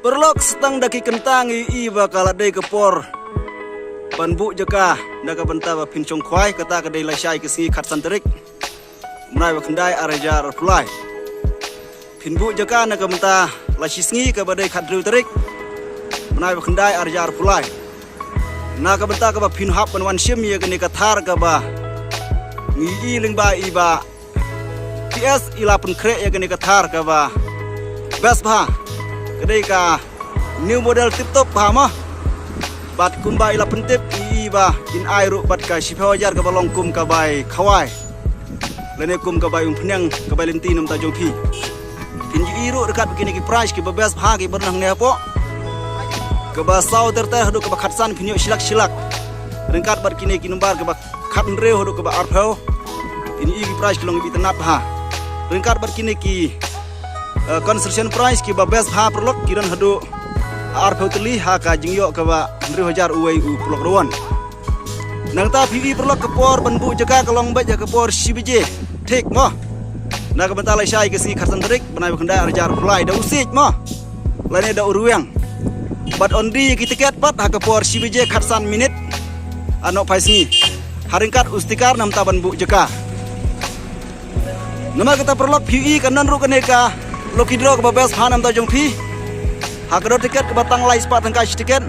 Perlok setang daki kentang iba kaladai kepor panbu jaka daga bentaba pincong kwai kata kadai lasyai kesi kat santerik menai bakendai arajar pulai pinbu jaka naga benta lasisngi ke badai kadru terik menai bakendai arajar pulai naga benta ke ba pinhap penwan syim ya geni kathar ke ba ngi lingba iba PS ila pun kre ya geni kathar ke ba best ba kedai ka new model tip top paham bat kumba ila pentip iba in airu bat ka shipawajar ka balong kum ka bai khawai lene kum ka bai umpnyang ka bai lentinum ta jongpi pinji iru dekat begini ki price ki babes bhagi bernang ne po ka ba sau terter hadu ka ba khatsan pinyo silak rengkat bat kini ki numbar ka ba khatn re hadu ka ba arpho ini ki price ki long bi tanap ha rengkat bat kini ki construction price ki ba best ha perlok kiran hadu arpho teli ha ka jingyo ka ba 1000 uai u pelok ruan nang ta PV perlok kepor banbu jaga kalong baja kepor CBJ tik mo naga bentalai syai ke si kharsan terik benai bekendai arjar fly da usik mo lane da uruang bat ondi ki tiket pat ha kepor CBJ kharsan minit anok paisni haringkat ustikar nam ta banbu jaga nama kita perlok PV kanan ru kaneka Loki draw ke babes hanam ta jongpi hakado tiket ke batang lai spa tangka tiket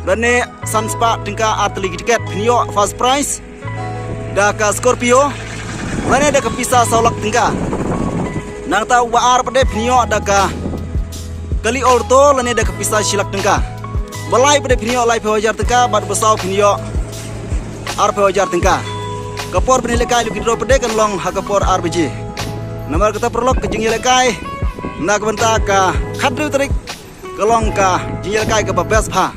dan ne sun spa tangka atli tiket pinyo fast price da ka Scorpio lane da ka pisa solak tangka nang ta waar pade pinyo da ka kali orto lane da ka pisa silak tangka balai pade pinyo lai phajar tangka bat besau pinyo ar phajar tangka kapor penilai Loki draw pade kan long hakapor RBJ nomor kita perlok ke jinggil kai nak benta ka khadru terik kelong ka jinggil kai ke babes pha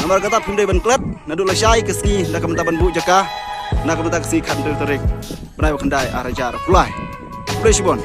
nomor kata pindai ban klet nadu lasyai ke ski nak benta ban bu jaka nak benta ke si khadru terik benai bakendai arajar pulai shibon